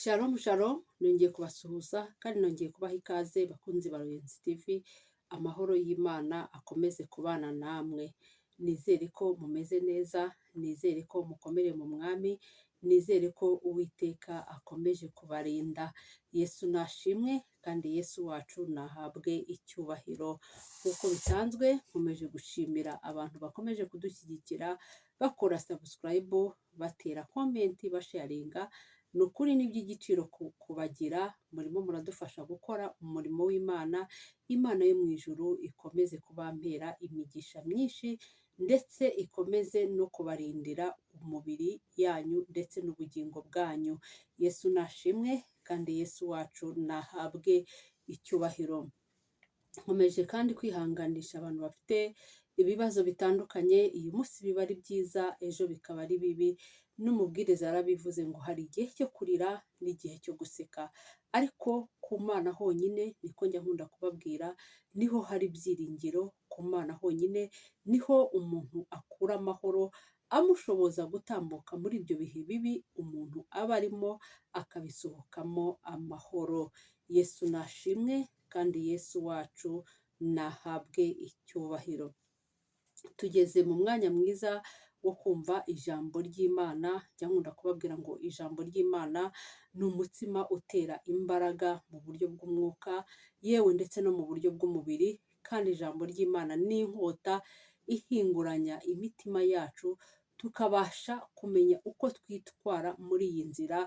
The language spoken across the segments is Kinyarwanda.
Shalom shalom, nongeye kubasuhuza kandi nongeye kubaha ikaze bakunzi ba Ruyenzi TV. Amahoro y'Imana akomeze kubana namwe. Nizere ko mumeze neza, nizere ko mukomere mu mwami, nizere ko Uwiteka akomeje kubarinda. Yesu nashimwe kandi Yesu wacu nahabwe icyubahiro. Nk'uko bisanzwe nkomeje gushimira abantu bakomeje kudushyigikira, bakora subscribe, batera comment, basharinga. Ni ukuri ni iby'igiciro kubagira, murimo muradufasha gukora umurimo w'Imana. Imana yo mu ijuru ikomeze kubampera imigisha myinshi, ndetse ikomeze no kubarindira umubiri yanyu ndetse n'ubugingo bwanyu. Yesu nashimwe kandi Yesu wacu nahabwe icyubahiro. Nkomeje kandi kwihanganisha abantu bafite ibibazo bitandukanye. Uyu munsi biba ari byiza, ejo bikaba ari bibi. N'umubwiriza yarabivuze ngo hari igihe cyo kurira n'igihe cyo guseka, ariko ku Mana honyine, niko njya nkunda kubabwira, niho hari ibyiringiro. Ku Mana honyine niho umuntu akura amahoro, amushoboza gutambuka muri ibyo bihe bibi umuntu aba arimo, akabisohokamo amahoro. Yesu nashimwe kandi Yesu wacu nahabwe icyubahiro. Tugeze mu mwanya mwiza wo kumva ijambo ry'Imana. Njya nkunda kubabwira ngo ijambo ry'Imana ni umutsima utera imbaraga mu buryo bw'umwuka, yewe ndetse no mu buryo bw'umubiri. Kandi ijambo ry'Imana ni inkota ihinguranya imitima yacu, tukabasha kumenya uko twitwara muri iyi nzira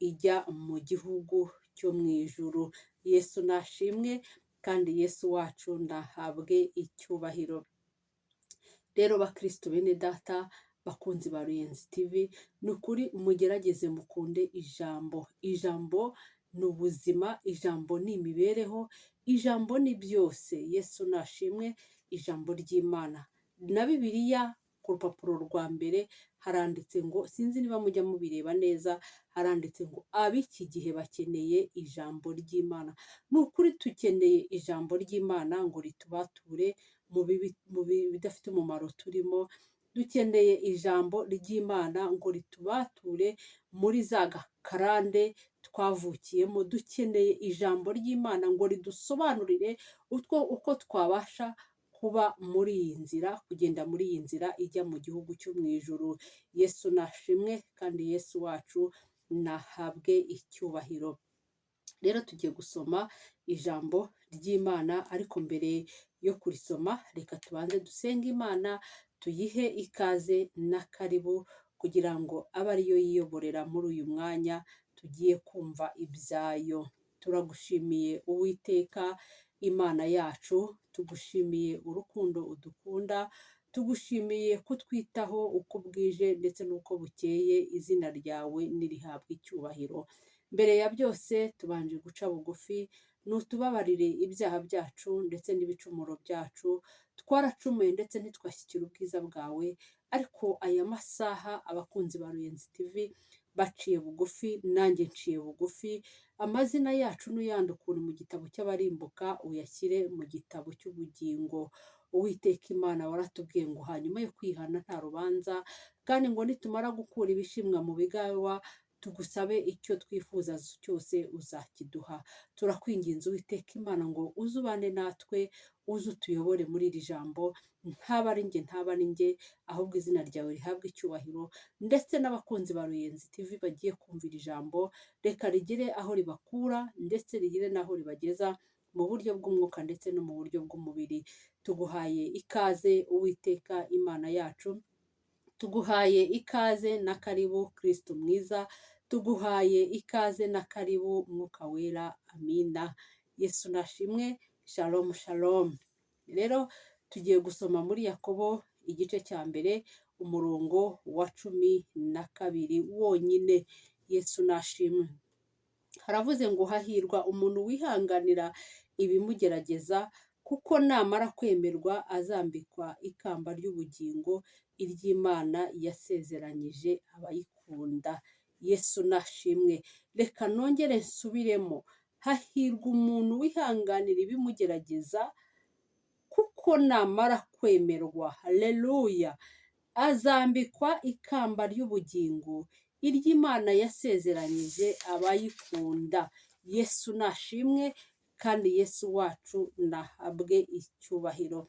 ijya mu gihugu cyo mu ijuru. Yesu nashimwe kandi Yesu wacu nahabwe icyubahiro. Rero bakristo bene data, bakunzi ba Ruyenzi TV, ni ukuri mugerageze mukunde ijambo. Ijambo ni ubuzima, ijambo ni imibereho, ijambo ni byose. Yesu nashimwe. Ijambo ry'Imana na Bibiliya ku rupapuro rwa mbere haranditse ngo, sinzi niba mujya mubireba neza, haranditse ngo ab'iki gihe bakeneye ijambo ry'Imana. Ni ukuri dukeneye ijambo ry'Imana ngo ritubature mu bidafite umumaro turimo. Dukeneye ijambo ry'Imana ngo ritubature muri za gakarande twavukiyemo. Dukeneye ijambo ry'Imana ngo ridusobanurire uko twabasha kuba muri iyi nzira, kugenda muri iyi nzira ijya mu gihugu cyo mu ijuru. Yesu nashimwe kandi Yesu wacu nahabwe icyubahiro. Rero tugiye gusoma ijambo ry'Imana, ariko mbere yo kurisoma reka tubanze dusenge Imana, tuyihe ikaze na karibu kugira ngo abe ariyo yiyoborera muri uyu mwanya tugiye kumva ibyayo. Turagushimiye Uwiteka Imana yacu, tugushimiye urukundo udukunda, tugushimiye kutwitaho uko bwije ndetse n'uko bukeye. Izina ryawe nirihabwe icyubahiro. Mbere ya byose tubanje guca bugufi, nutubabarire ibyaha byacu ndetse n'ibicumuro byacu. Twaracumuye ndetse ntitwashyikira ubwiza bwawe, ariko aya masaha abakunzi ba Ruyenzi TV baciye bugufi, nanjye nciye bugufi. Amazina yacu nuyandukure mu gitabo cy'abarimbuka, uyashyire mu gitabo cy'ubugingo. Uwiteka Imana, waratubwiye ngo hanyuma yo kwihana nta rubanza, kandi ngo nitumara gukura ibishimwa mu bigawa, tugusabe icyo twifuza cyose uzakiduha. Turakwinginze Uwiteka Imana ngo uzubane natwe, uze utuyobore muri iri jambo. Ntaba ari njye, ntaba ari njye, ahubwo izina ryawe rihabwe icyubahiro. Ndetse n'abakunzi ba Ruyenzi TV bagiye kumvira ijambo, reka rigire aho ribakura ndetse rigire n'aho ribageza mu buryo bw'umwuka ndetse no mu buryo bw'umubiri. Tuguhaye ikaze Uwiteka Imana yacu, tuguhaye ikaze na karibu Kristo mwiza, tuguhaye ikaze na karibu Mwuka Wera. Amina. Yesu nashimwe. Shalom shalom. Rero tugiye gusoma muri Yakobo igice cya mbere umurongo wa 12 wonyine. Yesu nashimwe. Haravuze ngo hahirwa umuntu wihanganira ibimugerageza, kuko namara kwemerwa azambikwa ikamba ry'ubugingo iry'Imana yasezeranyije abayikunda. Yesu nashimwe. Reka nongere nsubiremo, hahirwa umuntu wihanganira ibimugerageza, kuko namara kwemerwa, haleluya, azambikwa ikamba ry'ubugingo iry'Imana yasezeranyije abayikunda. Yesu nashimwe kandi Yesu wacu nahabwe icyubahiro.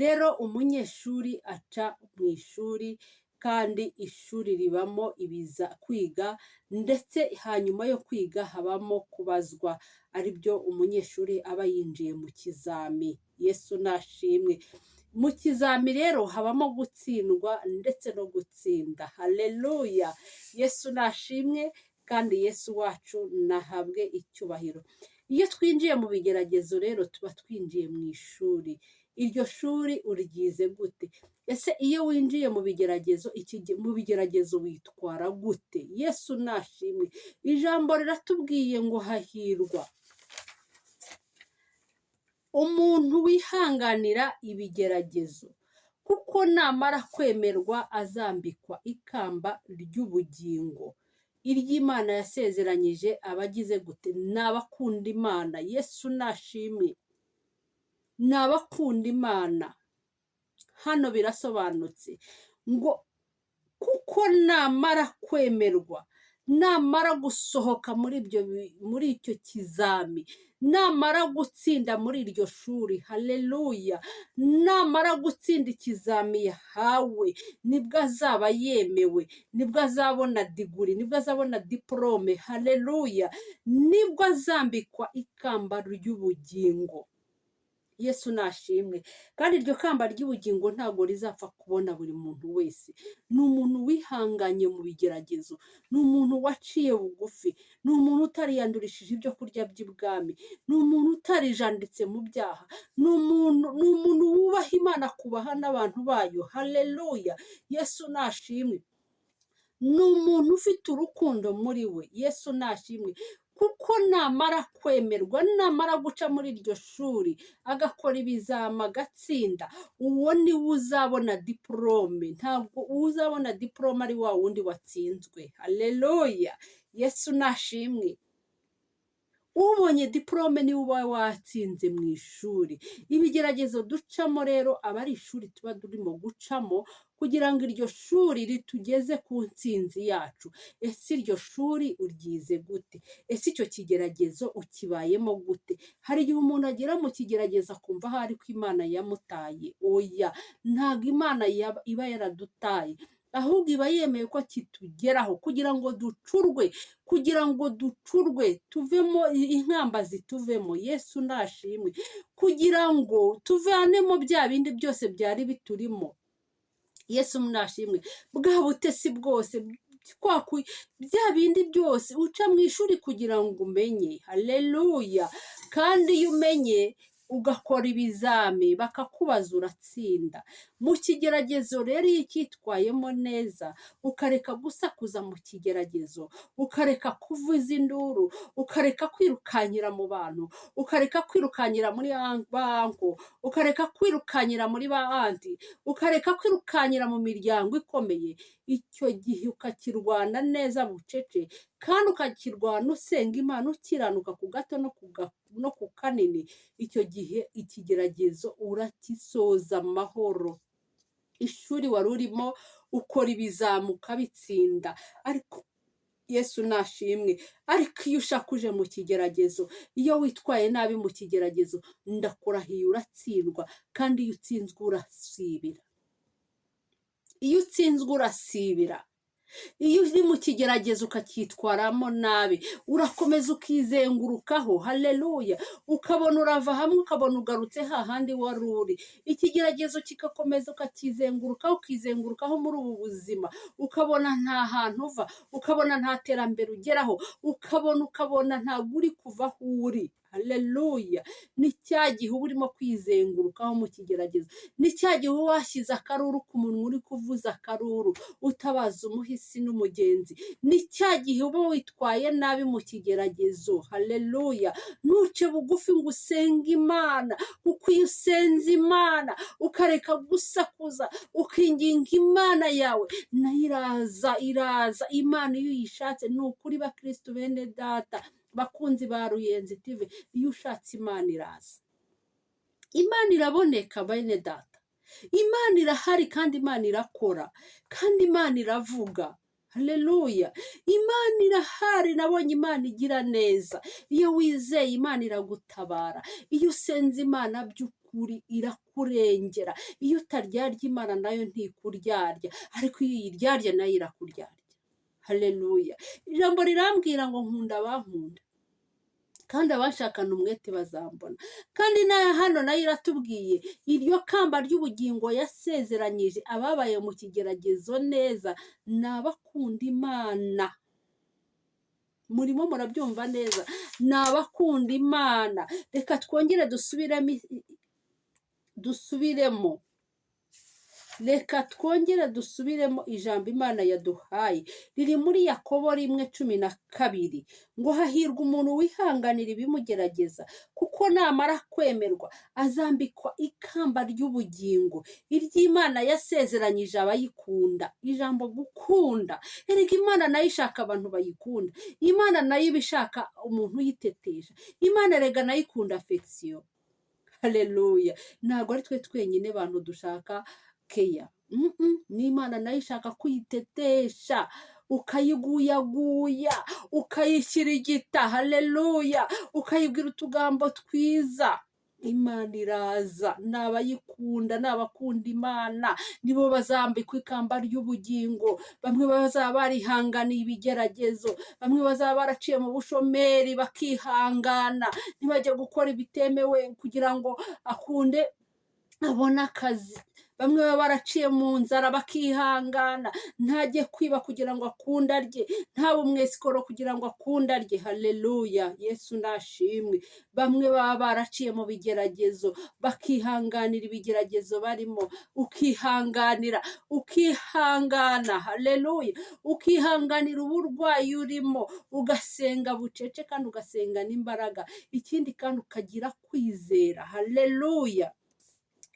Rero umunyeshuri aca mu ishuri kandi ishuri ribamo ibiza kwiga, ndetse hanyuma yo kwiga habamo kubazwa, ari byo umunyeshuri aba yinjiye mu kizami. Yesu nashimwe. Mu kizami rero habamo gutsindwa ndetse no gutsinda. Haleluya. Yesu nashimwe kandi Yesu wacu nahabwe icyubahiro. Iyo twinjiye mu bigeragezo rero tuba twinjiye mu ishuri. Iryo shuri uryize gute? Ese iyo winjiye mu bigeragezo witwara gute? Yesu nashimwe. Ijambo riratubwiye ngo hahirwa umuntu wihanganira ibigeragezo, kuko namara kwemerwa azambikwa ikamba ry'ubugingo. Iry'Imana yasezeranyije abagize gute? N'abakunda Imana. Yesu nashimwe. N'abakunda Imana. Hano birasobanutse ngo kuko namara kwemerwa, namara gusohoka muri icyo kizami, namara gutsinda muri iryo shuri, haleluya, namara gutsinda ikizami yahawe, nibwo azaba yemewe, nibwo azabona diguri, nibwo azabona diplome, haleluya, nibwo azambikwa ikamba ry'ubugingo. Yesu nashimwe. Kandi iryo kamba ry'ubugingo ntabwo rizapfa kubona buri muntu wese. Ni umuntu wihanganye mu bigeragezo, ni umuntu waciye bugufi, ni umuntu utariyandurishije ibyo kurya by'ibwami, ni umuntu utarijanditse mu byaha, ni umuntu wubaha Imana, kubaha n'abantu bayo. Haleluya. Yesu nashimwe. Ni umuntu ufite urukundo muri we. Yesu nashimwe. Kuko namara kwemerwa, namara guca muri iryo shuri, agakora ibizama agatsinda, uwo niwe uzabona diplome. Ntabwo uzabona diplome ari wa wundi watsinzwe. Haleluya. Yesu nashimwe. Ubonye diplome niwe uba watsinze mu ishuri. Ibigeragezo ducamo rero aba ari ishuri tuba turimo gucamo, kugira ngo iryo shuri ritugeze ku ntsinzi yacu. Ese iryo shuri uryize gute? Ese icyo kigeragezo ukibayemo gute? Hari igihe umuntu agera mu kigeragezo akumva hari ko Imana yamutaye. Oya, ntabwo Imana iba yaradutaye, ahubwo iba yemeye ko kitugeraho kugira ngo ducurwe, tuvemo inkamba zituvemo. Yesu nashimwe. Kugira ngo tuvanemo bya bindi byose byari biturimo. Yesu nashimwe. Bwa butesi bwose, bya bindi byose uca mu ishuri kugira ngo umenye. Haleluya. Kandi iyo umenye ugakora ibizami bakakubaza uratsinda. Mu kigeragezo rero iyo ucyitwayemo neza, ukareka gusakuza mu kigeragezo, ukareka kuvuza induru, ukareka kwirukanyira mu bantu, ukareka kwirukanyira muri banko, ukareka kwirukanyira muri ba anti, ukareka kwirukanyira mu miryango ikomeye, icyo gihe ukakirwana neza bucece, kandi ukakirwana usenga Imana, ukiranuka ku gato no ku kanini. Icyo gihe ikigeragezo urakisoza amahoro. Ishuri wari urimo ukora ibizamu ukabitsinda. Ariko Yesu nashimwe. Ariko iyo ushakuje mu kigeragezo, iyo witwaye nabi mu kigeragezo, ndakurahiye uratsindwa. Kandi iyo utsinzwe urasibira. Iyo utsinzwe urasibira. Iyo uri mu kigeragezo ukacyitwaramo nabi, urakomeza ukizengurukaho. Haleluya. Ukabona urava hamwe, ukabona ugarutse hahandi wari uri. Ikigeragezo kikakomeza ukizengurukaho muri ubu buzima, ukabona nta hantu uva, ukabona nta terambere ugeraho, ukabona ntabwo uri kuva aho uri. Haleluya. Ni cya gihe uba urimo kwizengurukaho mu kigeragezo, ni cya gihe uba washyize akaruru ku munwa, uri kuvuza akaruru utabaza umuhisi n'umugenzi, ni cya gihe uba witwaye nabi mu kigeragezo. Haleluya. Ntuce bugufi ngo usenge Imana, kuko iyo usenze Imana ukareka gusakuza, ukinginga Imana yawe, nayo iraza. Imana iyo uyishatse, ni ukuri bakristo bene data, bakunzi ba Ruyenzi TV, iyo ushatse Imana iraza. Imana iraboneka bene data. Imana irahari kandi Imana irakora, kandi Imana iravuga. Haleluya. Imana irahari, nabonye Imana igira neza. Iyo wizeye Imana iragutabara. Iyo usenze Imana by'ukuri irakurengera. Iyo utaryarya Imana nayo ntikuryarya, ariko iyo uyiryarya nayo irakuryarya. Haleluya. Ijambo rirambwira ngo nkunda abankunda, kandi abashakana umwete bazambona. Kandi hano nayo iratubwiye iryo kamba ry'ubugingo yasezeranyije ababaye mu kigeragezo neza ni abakunda Imana. Murimo murabyumva neza, ni abakunda Imana. Reka twongere dusubiremo reka twongere dusubiremo ijambo Imana yaduhaye riri muri Yakobo 1:12 ngo hahirwa umuntu wihanganira ibimugerageza, kuko namara kwemerwa azambikwa ikamba ry'ubugingo iry'Imana yasezeranyije abayikunda. Ijambo gukunda, erega Imana nayo ishaka abantu bayikunda. Imana nayo ibishaka umuntu uyitetesha. Imana erega nayo ikunda affection. Haleluya. Ntabwo ari twe twenyine abantu dushaka keya. N'Imana nayo ishaka kuyitetesha, ukayiguyaguya, ukayishyirigita. Haleluya. Ukayibwira utugambo twiza. Imana iraza. N'abayikunda, n'abakunda Imana nibo bazambikwa ikamba ry'ubugingo. Bamwe bazaba barihanganiye ibigeragezo, bamwe bazaba baraciye mu bushomeri bakihangana, ntibajya gukora ibitemewe kugira ngo akunde abone akazi. Bamwe baba baraciye mu nzara bakihangana, ntajye kwiba kugira ngo akunde arye, ntabe umwesikoro kugira ngo akunde arye. Haleluya. Yesu nashimwe. Bamwe baba baraciye mu bigeragezo bakihanganira ibigeragezo barimo, ukihangana. Haleluya. Ukihanganira uburwayi urimo, ugasenga bucece kandi ugasenga n'imbaraga. Ikindi kandi ukagira kwizera. Haleluya.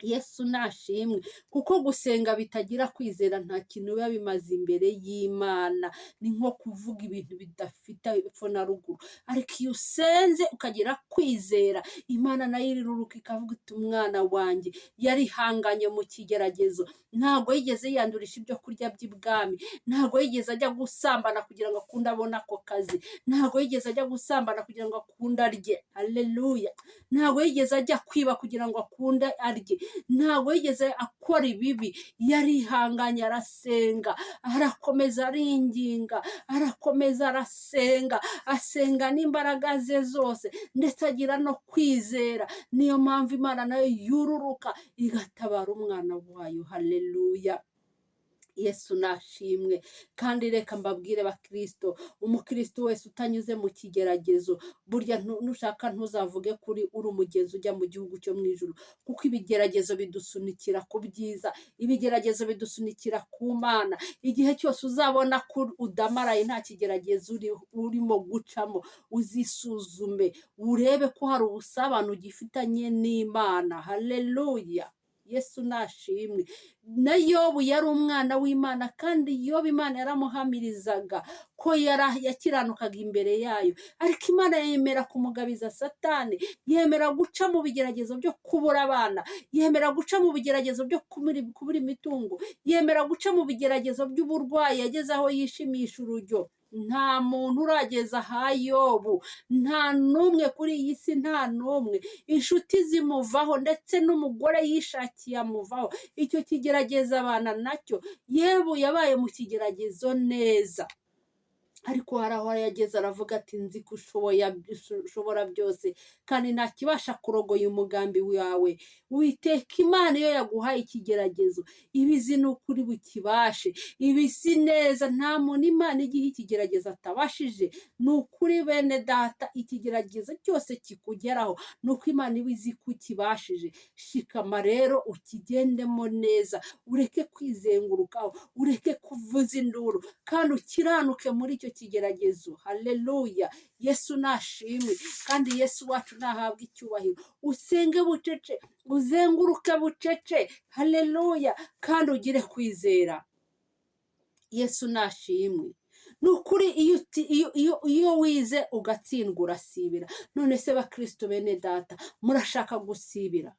Yesu nashimwe. Kuko gusenga bitagira kwizera nta kintu biba bimaze imbere y'Imana. Ni nko kuvuga ibintu bidafite epfo na ruguru. Ariko iyo usenze ukagira kwizera, Imana nayo iriruruka ikavuga iti umwana wanjye yarihanganye mu kigeragezo, ntabwo yigeze yandurisha ibyo kurya by'ibwami, ntabwo yigeze ajya gusambana kugira ngo akunde abone ako kazi, ntabwo yigeze ajya gusambana kugira ngo akunde arye. Haleluya. Ntabwo yigeze ajya kwiba kugira ngo akunde arye, ntabwo yigeze akora ibibi. Yarihanganye arasenga, arakomeza aringinga, arakomeza arasenga, asenga n'imbaraga ze zose, ndetse agira no kwizera. Niyo mpamvu Imana nayo yururuka igatabara umwana wayo. Haleluya. Yesu nashimwe. Kandi reka mbabwire bakristo, umukristo wese utanyuze mu kigeragezo, burya nushaka ntuzavuge kuri uri umugenzi ujya mu gihugu cyo mu ijuru, kuko ibigeragezo bidusunikira ku byiza, ibigeragezo bidusunikira ku Mana. Igihe cyose uzabona ko udamaraye nta kigeragezo urimo gucamo, uzisuzume urebe ko hari ubusabane ugifitanye n'Imana. Haleluya. Yesu nashimwe. Na Yobu yari umwana w'Imana, kandi Yobu Imana yaramuhamirizaga ko yakiranukaga imbere yayo, ariko Imana yemera kumugabiza Satani, yemera guca mu bigeragezo byo kubura abana, yemera guca mu bigeragezo byo kubura imitungo, yemera guca mu bigeragezo by'uburwayi yageze aho yishimisha urujyo. Nta muntu urageza aha Yobu, nta n'umwe kuri iyi si, nta n'umwe. Inshuti zimuvaho, ndetse n'umugore yishakiye amuvaho. Icyo kigerageza abana nacyo. Yebu yabaye mu kigeragezo neza, ariko hari aho yageze aravuga ati nzi ko ushobora byose, kandi nta kibasha kurogoya umugambi wawe. Uwiteka Imana iyo yaguhaye ikigeragezo ibizi ni ukuri bukibashe, ibizi neza. Nta muntu Imana igihe ikigeragezo atabashije. Ni ukuri bene data, ikigeragezo cyose kikugeraho ni uko Imana iba izi ko ukibashije. Shikama rero ukigendemo neza, ureke kwizengurukaho, ureke kuvuza induru, kandi ukiranuke muri icyo kigeragezo. Haleluya. Yesu nashimwe. Kandi Yesu wacu nahabwa icyubahiro. Usenge bucece, uzenguruke bucece. Haleluya. Kandi ugire kwizera. Yesu nashimwe. Ni ukuri iyo wize ugatsindwa urasibira. None se bakristo bene data, murashaka gusibira?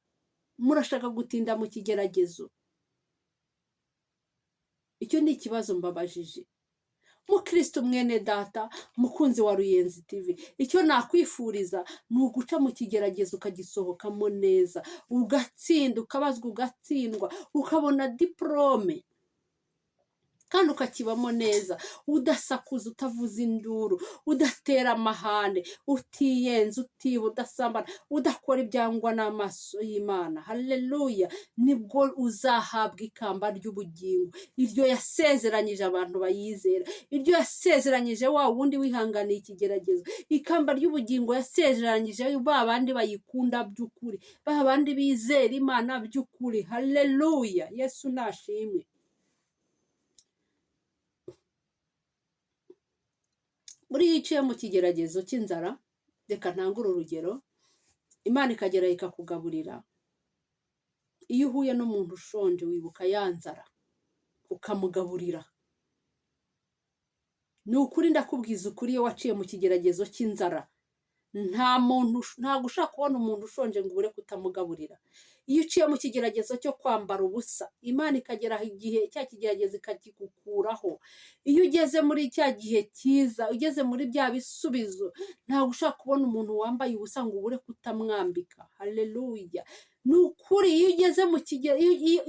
Murashaka gutinda mu kigeragezo? Icyo ni ikibazo mbabajije. Mukristo mwene data, mukunzi wa Ruyenzi TV, icyo nakwifuriza ni uguca mu kigeragezo ukagisohokamo neza, ugatsinda, ukabazwa ugatsindwa, ukabona diplome kandi ukakibamo neza, udasakuza, utavuza induru, udatera amahane, utiyenza, utiba, udasambana, udakora ibyangwa n'amaso y'Imana. Haleluya! Nibwo uzahabwa ikamba ry'ubugingo, iryo yasezeranyije abantu bayizera, iryo yasezeranyije wa wundi wihanganiye ikigeragezo, ikamba ry'ubugingo yasezeranyije ba bandi bayikunda by'ukuri, ba bandi bizera Imana by'ukuri. Haleluya! Yesu nashimwe. Muri yiciye mu kigeragezo cy'inzara, reka ntangure urugero, Imana ikagera ikakugaburira. Iyo uhuye n'umuntu ushonje wibuka ya nzara ukamugaburira. Ni ukuri ndakubwiza ukuri, iyo waciye mu kigeragezo cy'inzara, ntabwo ushaka kubona umuntu ushonje ngo ubure kutamugaburira. Iyo uciye mu kigeragezo cyo kwambara ubusa, Imana ikagera igihe cya kigeragezo ikakigukuraho. Iyo ugeze muri cya gihe cyiza, ugeze muri bya bisubizo, ntabwo ushaka kubona umuntu wambaye ubusa ngo ubure kutamwambika. Haleluya! Ni ukuri, iyo ugeze mu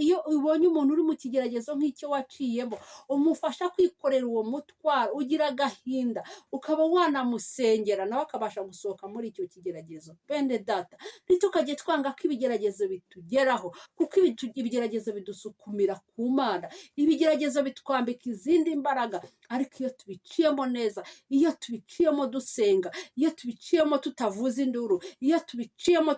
iyo ubonye umuntu uri mu kigeragezo nk'icyo waciyemo, umufasha kwikorera uwo mutwaro, ugira agahinda, ukaba wanamusengera nawe akabasha gusohoka muri icyo kigeragezo. Bene data, ntitukajye twanga ko ibigeragezo bitugeraho, kuko ibigeragezo bidusukumira ku Mana, ibigeragezo bitwambika izindi mbaraga. Ariko iyo tubiciyemo neza, iyo tubiciyemo dusenga, iyo tubiciyemo tutavuza induru, iyo tubiciyemo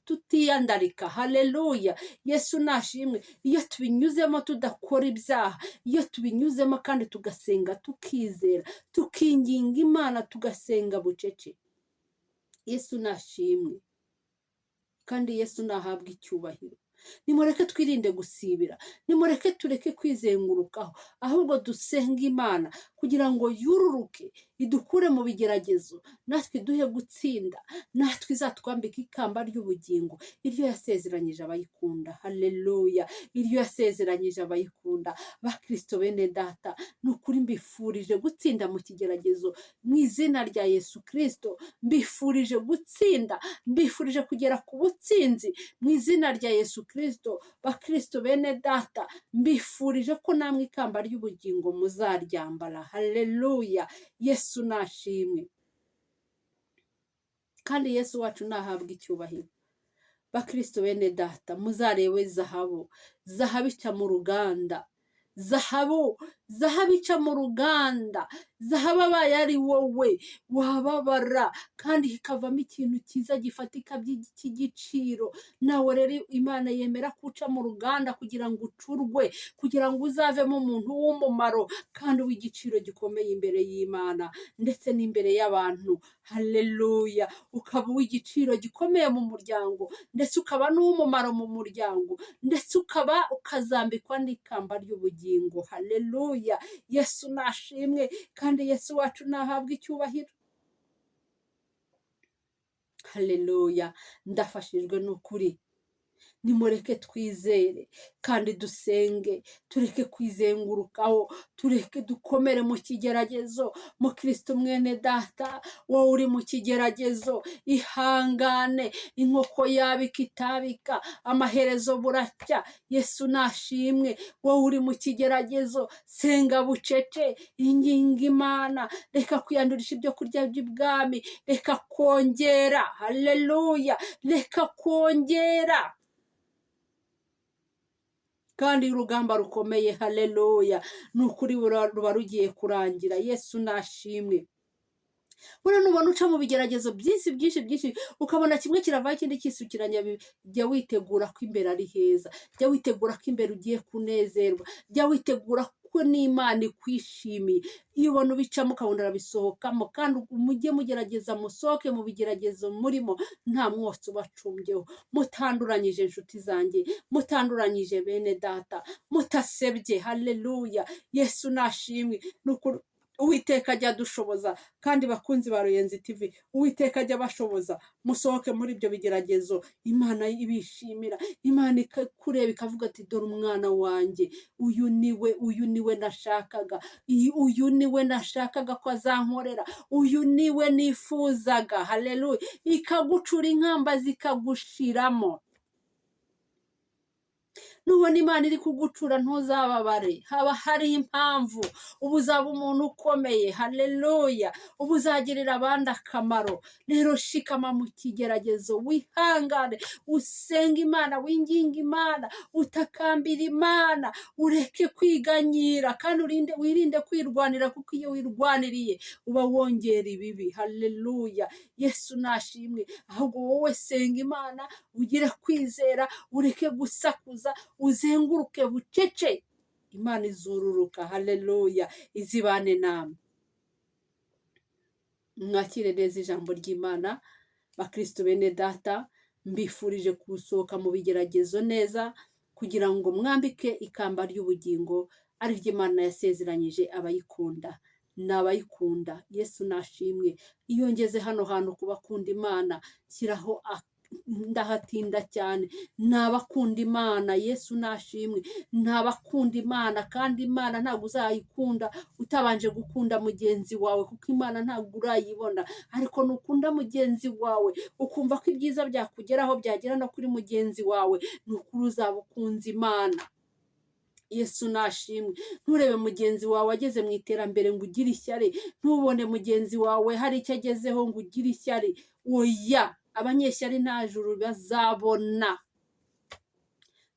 tutiyandarika. Haleluya! Yesu nashimwe. Iyo tubinyuzemo tudakora ibyaha, iyo tubinyuzemo kandi tugasenga tukizera, tukinginga Imana, tugasenga bucece, Yesu nashimwe kandi Yesu nahabwa icyubahiro. Nimureke twirinde gusibira, nimureke tureke kwizengurukaho, ahubwo dusenga Imana kugira ngo yururuke, idukure mu bigeragezo, natwe duhe gutsinda, natwe izatwambika ikamba ry'ubugingo, iryo yasezeranyije abayikunda. Haleluya! Iryo yasezeranyije abayikunda. Bakristo bene data, ni ukuri mbifurije gutsinda mu kigeragezo mu izina rya Yesu Kristo. Mbifurije gutsinda, mbifurije kugera ku butsinzi mu izina rya Yesu Kristo. Bakristo bene data, mbifurije ko namwe ikamba ry'ubugingo muzaryambara. Haleluya! Yesu nashimwe kandi Yesu wacu nahabwa icyubahiro. Bakristo bene data, muzarebe zahabu ica mu ruganda, zahabu ica mu ruganda, zahabu abaye ari wowe wababara kandi hikavamo ikintu cyiza gifatika by'igiciro. Nawe rero Imana yemera kuca mu ruganda kugira ngo ucurwe, kugira ngo uzavemo umuntu w'umumaro kandi w'igiciro gikomeye imbere y'Imana ndetse n'imbere y'abantu. Haleluya! Ukaba uw'igiciro gikomeye mu muryango, ndetse ukaba n'uw'umumaro mu muryango, ndetse ukazambikwa n'ikamba ry'ubugingo. Haleluya! Yesu nashimwe kandi Yesu wacu nahabwa icyubahiro. Haleluya! Ndafashijwe n'ukuri. Nimureke twizere kandi dusenge, tureke kwizengurukaho, tureke dukomere mu kigeragezo. Mukristo mwene data, wowe uri mu kigeragezo, ihangane, inkoko yabika itabika, amaherezo buracya. Yesu nashimwe. Wowe uri mu kigeragezo, senga bucece, inginga Imana, reka kwiyandurisha ibyo kurya by'ibwami, reka kongera. Haleluya! Reka kongera kandi urugamba rukomeye. Haleluya! Ni ukuri ruba rugiye kurangira. Yesu nashimwe. Nubona uca mu bigeragezo byinshi, ukabona kimwe kiravaho ikindi kisukiranya, jya witegura ko imbere ari heza, jya witegura ko imbere ugiye kunezerwa, jya witegura ko n'Imana ikwishimiye. Iyo ubona ubicamo ukabona urabisohokamo, kandi mujye mugerageza musohoke mu bigeragezo murimo nta mwotsi ubacumbyeho, mutanduranyije inshuti zanjye, mutanduranyije bene data, mutasebye. Haleluya! Yesu nashimwe. Uwiteka ajya adushoboza, kandi bakunzi ba Ruyenzi TV, Uwiteka ajya abashoboza, musohoke muri ibyo bigeragezo, Imana ibishimira, Imana ikakureba ikavuga ati dore umwana wanjye, uyu niwe nashakaga, uyu niwe nashakaga ko azankorera, uyu niwe nifuzaga, haleluya, ikagucura inkamba zikagushiramo. Nubona Imana iri kugucura ntuzababare, haba hari impamvu, ubu uzaba umuntu ukomeye, haleluya, ubu uzagirira abandi akamaro. Rero shikama mu kigeragezo, wihangane, usenga Imana, winginga Imana, utakambira Imana, ureke kwiganyira, kandi wirinde kwirwanira, kuko iyo wirwaniriye uba wongera ibibi, haleluya. Yesu nashimwe. Ahubwo wowe senga Imana, ugire kwizera, ureke gusakuza, uzenguruke bucece, Imana izururuka, haleluya, izibane namwe. Mwakire neza ijambo ry'Imana. Bakristo bene data, mbifurije gusohoka mu bigeragezo neza, kugira ngo mwambike ikamba ry'ubugingo, ari ryo Imana yasezeranyije abayikunda. N'abayikunda, Yesu nashimwe. Iyo ngeze hano hantu kubakunda Imana, shyiraho ndahatinda cyane. N'abakunda Imana, Yesu nashimwe. N'abakunda Imana, kandi Imana ntabwo uzayikunda utabanje gukunda mugenzi wawe, kuko Imana ntabwo urayibona. Ariko nukunda mugenzi wawe, ukumva ko ibyiza byakugeraho byagera no kuri mugenzi wawe, nukuri uzaba ukunze Imana. Yesu nashimwe. Nturebe mugenzi wawe ageze mu iterambere ngo ugire ishyari, ntubone mugenzi wawe hari icyo agezeho ngo ugire ishyari. Oya, abanyeshyari nta juru bazabona.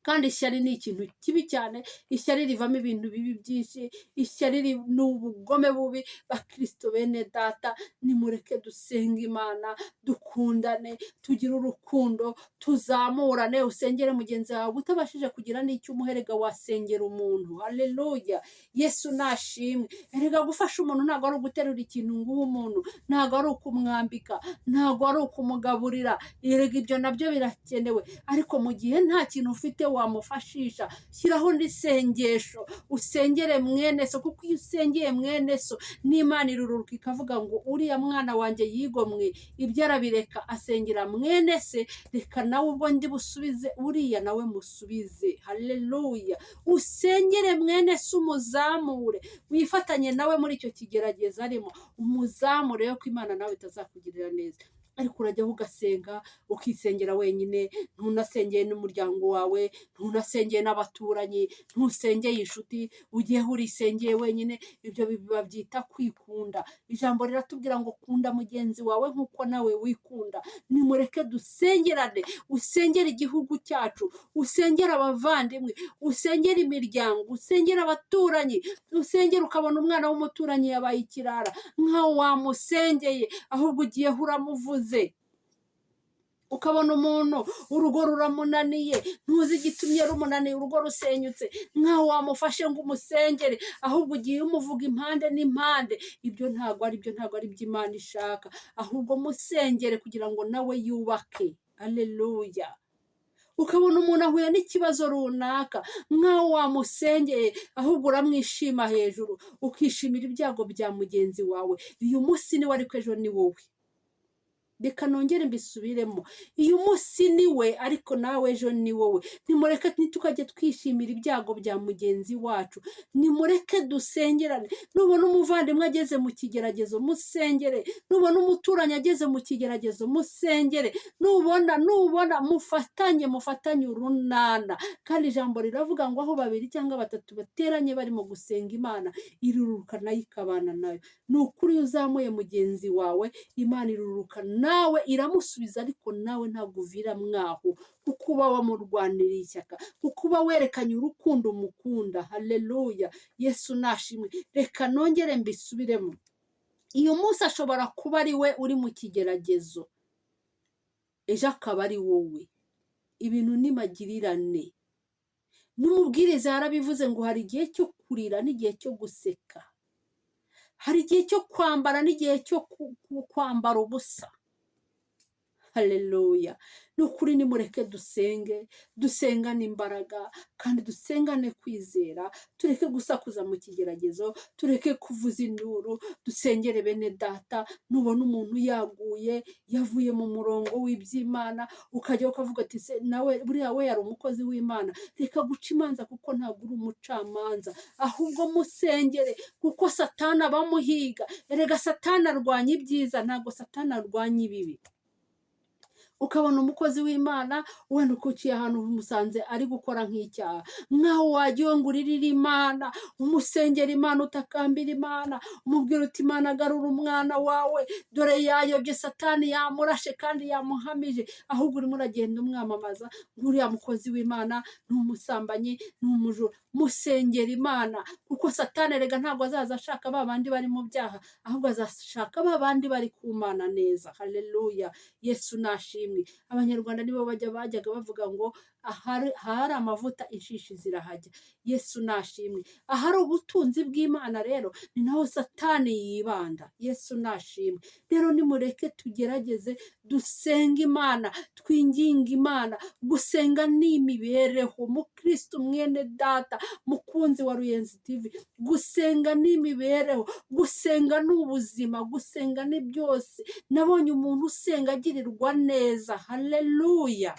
Kandi ishyari ni ikintu kibi cyane, ishyari rivamo ibintu bibi byinshi, ishyari ni ubugome bubi. Bakristo bene data, nimureke dusenga Imana, dukundane, tugire urukundo, tuzamurane. Usengere mugenzi wawe, utabashije kugira n'icyo umuherega wasengera umuntu, haleluya. Yesu nashimwe. Erega gufasha umuntu ntabwo ari uguterura ikintu ngo uhe umuntu, ntabwo ari ukumwambika, ntabwo ari ukumugaburira. Erega ibyo nabyo birakenewe, ariko mu gihe nta kintu ufite wamufashisha, shyiraho n'isengesho, usengere mwene so, kuko iyo usengeye mwene so, n'Imana iruruka ikavuga ngo uriya mwana wanjye yigomwe, ibyo arabireka asengera mwene se, reka nawe ubwo ndi busubize uriya nawe musubize, haleluya. Usengere mwene se, umuzamure, wifatanye nawe muri icyo kigerageza arimo, umuzamure, yo ko Imana nawe itazakugirira neza. Ariko urajyaho ugasenga, ukisengera wenyine, ntunasengeye n'umuryango wawe, ntunasengeye n'abaturanyi, ntusengeye inshuti, ugiye urisengeye wenyine. Ibyo babyita kwikunda. Ijambo riratubwira ngo kunda mugenzi wawe nk'uko nawe wikunda. Nimureke dusengerane, usengere igihugu cyacu, usengere abavandimwe, usengere imiryango, usengere abaturanyi, usengere ukabona umwana w'umuturanyi yabaye ikirara, nkaho wamusengeye, ahubwo ugiye uramuvuze. Ukabona umuntu urugo ruramunaniye, ntuzi igitumye rumunaniye, urugo rusenyutse, nkaho wamufashe ngo umusengere, ahubwo ugiye umuvuga impande n'impande. Ibyo ntabwo ari byo Imana ishaka. Ahubwo musengere kugira ngo nawe yubake, haleluya. Ukabona umuntu ahuye n'ikibazo runaka, nkaho wamusengeye, ahubwo uramwishima hejuru, ukishimira ibyago bya mugenzi wawe. Uyu munsi niwe, ariko ejo ni wowe. Reka nongere mbisubiremo, uyu munsi niwe, ariko nawe ejo ni wowe. Nimureke ntitukajye twishimira ibyago bya mugenzi wacu, nimureke dusengerane. Nubona umuvandimwe ageze mu kigeragezo, musengere. Nubona umuturanyi ageze mu kigeragezo, musengere. Nubona mufatanye urunana. Kandi ijambo riravuga ngo aho babiri cyangwa batatu bateranye barimo gusenga, Imana iruruka nayo ikabana nayo. Ni ukuri iyo uzamuye mugenzi wawe, Imana iruruka nawe iramusubiza, ariko nawe ntabwo uvira mwaho, kuko uba wamurwaniriye ishyaka, kuko uba werekanye urukundo umukunda, haleluya. Yesu nashimwe. Reka nongere mbisubiremo, iyo munsi ashobora kuba ari we uri mu kigeragezo, ejo akaba ari wowe. Ibintu ni magirirane. N'umubwiriza yarabivuze ngo hari igihe cyo kurira n'igihe cyo guseka, hari igihe cyo kwambara n'igihe cyo kwambara ubusa, Haleluya. Ni ukuri nimureke dusenge, dusengane imbaraga kandi dusengane kwizera, tureke gusakuza mu kigeragezo, tureke kuvuza induru, dusengere bene data. Nubona umuntu yaguye, yavuye mu murongo w'iby'Imana, ukajya ukavuga ati se nawe buriya we yari umukozi w'Imana, reka guca imanza kuko ntabwo uri umucamanza, ahubwo musengere kuko Satani abamuhiga. Erega Satani arwanya ibyiza, ntabwo Satani arwanya ibibi. Ukabona umukozi w'Imana wenda ukuciye ahantu umusanze ari gukora nk'icyaha, nkaho wagiye ngo uririre Imana, umusengera Imana, utakambira Imana, umubwira uti Imana agarura umwana wawe, dore yayobye, Satani yamurashe kandi yamuhamije, ahubwo urimo uragenda umwamamaza nguriya mukozi w'Imana ni umusambanyi, ni umujura. Musengera Imana kuko Satani erega ntabwo azaza ashaka ba bandi bari mu byaha, ahubwo azashaka ba bandi bari ku Mana neza. Haleluya. Yesu nashimwe. Abanyarwanda nibo bajyaga bavuga ngo ahari amavuta inshishi zirahajya. Yesu nashimwe. Ahari ubutunzi bw'Imana rero ni naho Satani yibanda. Yesu nashimwe. Rero nimureke tugerageze dusenga Imana, twinginga Imana. Gusenga ni imibereho. Mukristo mwene data, mukunzi wa Ruyenzi TV, gusenga ni imibereho, gusenga ni ubuzima, gusenga ni byose. Nabonye umuntu usenga agirirwa neza. Haleluya.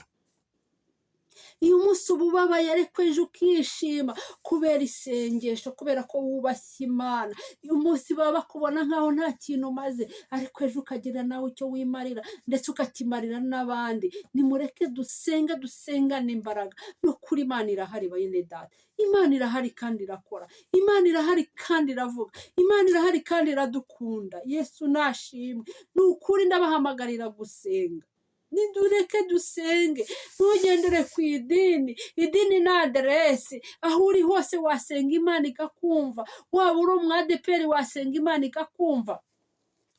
Iyo umunsi uba ubabaye ariko ejo ukishima kubera isengesho, kubera ko wubashye Imana. Uyu munsi baba bakubona nkaho nta kintu umaze, ariko ejo ukagira nawe icyo wimarira ndetse ukakimarira n'abandi. Nimureke dusenge, dusengane imbaraga. No kuri Imana irahari bene data. Imana irahari kandi irakora. Imana irahari kandi iravuga. Imana irahari kandi iradukunda. Yesu nashimwe. Ni ukuri ndabahamagarira gusenga. Nidureke dusenge, ntugendere ku idini. Idini ni aderesi. Aho uri hose wasenga Imana ikakumva. Waba uri umwadeperi wasenga Imana ikakumva.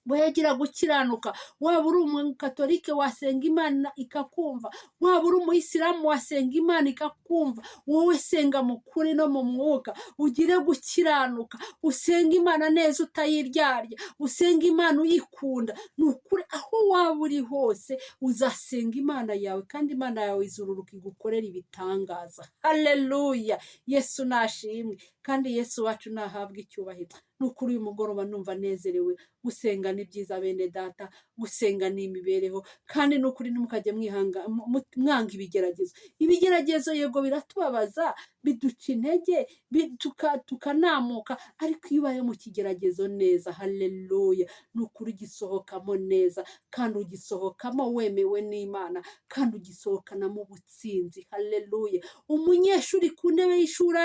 Wagira gukiranuka. Waba uri umukatolike wasenga Imana ikakumva. Waba uri umuyisilamu wasenga Imana ikakumva. Wowe senga mu kuri no mu mwuka, ugire gukiranuka, usenga Imana neza utayiryarya, usenga Imana uyikunda. Ni ukuri aho waba uri hose uzasenga Imana yawe, kandi Imana yawe izururuka igukorera ibitangaza. Haleluya. Yesu nashimwe kandi Yesu wacu nahabwa icyubahiro. Nukuri uyu mugoroba numva nezerewe. Gusenga ni byiza bene data, gusenga ni imibereho, kandi nukuri ntimukajye mwanga ibigeragezo. Ibigeragezo yego biratubabaza, biduca intege, tukanamuka, ariko iyo ubaye mu kigeragezo neza, haleluya, nukuri ugisohokamo neza, kandi ugisohokamo wemewe n'Imana, kandi ugisohokanamo ubutsinzi. Haleluya. Umunyeshuri ku ntebe y'ishuri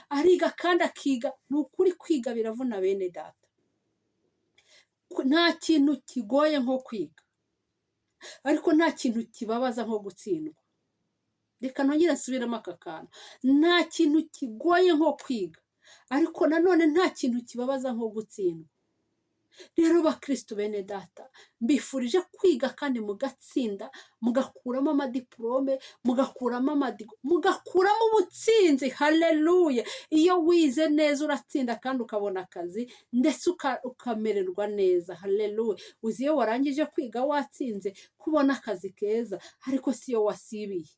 ariga kandi akiga. Nukuri kwiga biravuna bene data. Nta kintu kigoye nko kwiga, ariko nta kintu kibabaza nko gutsindwa. Reka nongere nsubiremo aka kantu. Nta kintu kigoye nko kwiga, ariko nanone nta kintu kibabaza nko gutsindwa. Rero bakristo bene data, mbifurije kwiga kandi mugatsinda, mugakuramo amadiplome, mugakuramo amadigo, mugakuramo ubutsinzi. Haleluya. Iyo wize neza uratsinda kandi ukabona akazi ndetse ukamererwa neza. Haleluya. Uzi iyo warangije kwiga watsinze kubona akazi keza, ariko siyo wasibiye.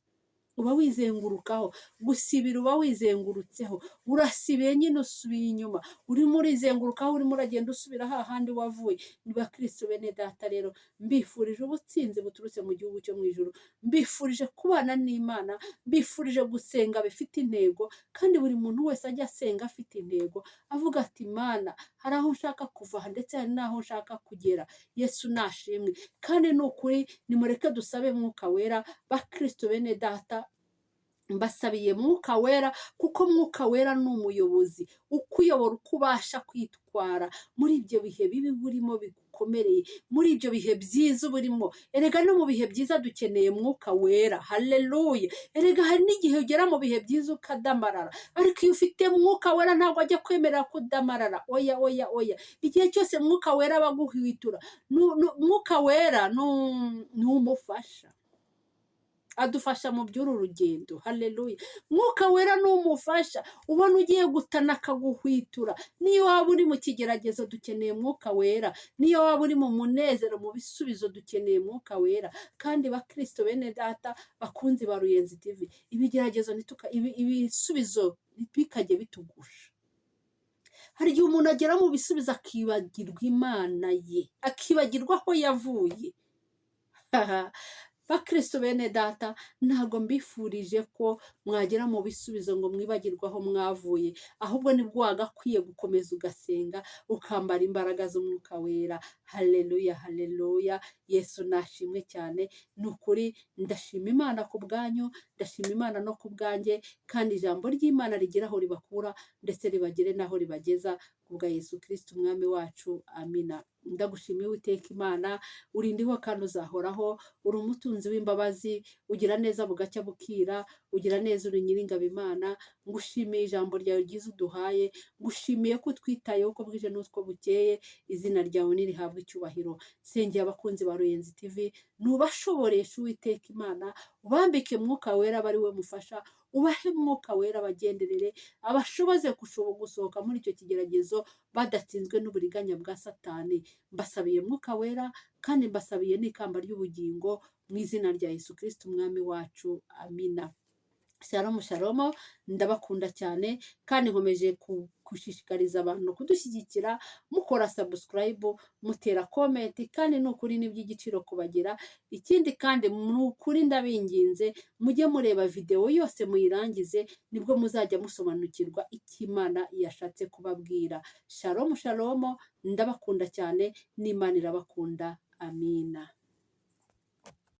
Uba wizengurukaho. Gusibira uba wizengurutseho. Urasibiye nyine usubiye inyuma. Urimo urizengurukaho, urimo uragenda usubira hahandi wavuye. Ni bakristo bene data rero, mbifurije ubutsinzi buturutse mu gihugu cyo mu ijuru. Mbifurije kubana n'Imana, mbifurije gusenga bifite intego, kandi buri muntu wese ajya asenga afite intego, avuga ati Imana, hari aho nshaka kuva ndetse hari n'aho nshaka kugera. Yesu nashimwe. Kandi ni ukuri nimureke dusabe Mwuka Wera. Bakristo bene data, mbasabiye Mwuka Wera, kuko Mwuka Wera ni umuyobozi ukuyobora uko ubasha kwitwara muri ibyo bihe bibi burimo bigukomereye, muri ibyo bihe byiza burimo. Erega no mu bihe byiza dukeneye Mwuka Wera. Haleluya. Erega hari n'igihe ugera mu bihe byiza ukadamarara, ariko iyo ufite Mwuka Wera ntabwo ajya kwemerera kudamarara. Oya oya oya. Igihe cyose Mwuka Wera abaguhwitura. Mwuka Wera ni umufasha. adufasha mu by'uru rugendo. Haleluya. Mwuka wera n'umufasha, ubona ugiye gutana akaguhwitura. Niyo waba uri mu kigeragezo dukeneye mwuka wera, niyo waba uri mu munezero, mu bisubizo dukeneye mwuka wera. Kandi bakristo bene data bakunzi ba Ruyenzi TV, ibigeragezo ibisubizo bikajye bitugusha. Hari igihe umuntu agera mu bisubizo akibagirwa Imana ye, akibagirwa aho yavuye. Bakristo bene data, ntabwo mbifurije ko mwagera mu bisubizo ngo mwibagirwe aho mwavuye, ahubwo nibwo wagakwiye gukomeza ugasenga, ukambara imbaraga z'umwuka wera. Haleluya, haleluya. Yesu nashimwe cyane. Ni ukuri ndashima Imana ku bwanyu, ndashima Imana no ku bwanjye, kandi ijambo ry'Imana rigira aho ribakura ndetse ribagere n'aho ribageza, kubwa Yesu Kristo umwami wacu. Amina. Ndagushimiye Uwiteka Imana, urindiho kandi uzahoraho, uri umutunzi w'imbabazi, ugira neza bugacya bukira, ugira neza, uri Nyiringabo Imana. Ngushimiye ijambo ryawe ryiza uduhaye, ngushimiye ko utwitayeho uko bwije n'uko bukeye. Izina ryawe nirihabwe icyubahiro. Sengera abakunzi ba Ruyenzi TV, nubashoboresha Uwiteka Imana, ubambike mwuka wera bari we mufasha, ubahe mwuka wera bagenderere, abashoboze gusohoka muri icyo kigeragezo badatsinzwe n'uburiganya bwa Satani. Mbasabiye mwuka wera kandi mbasabiye n'ikamba ry'ubugingo mu izina rya Yesu Kristo umwami wacu. Amina. Shalom shalom, ndabakunda cyane kandi nkomeje gushishikariza abantu kudushyigikira, mukora subscribe, mutera comment, kandi n'ukuri n'iby'igiciro kubagera. Ikindi kandi n'ukuri ndabinginze mujye mureba video yose muyirangize, nibwo muzajya musobanukirwa icyo Imana yashatse kubabwira. Shalom shalom, ndabakunda cyane, n'Imana irabakunda. Amina.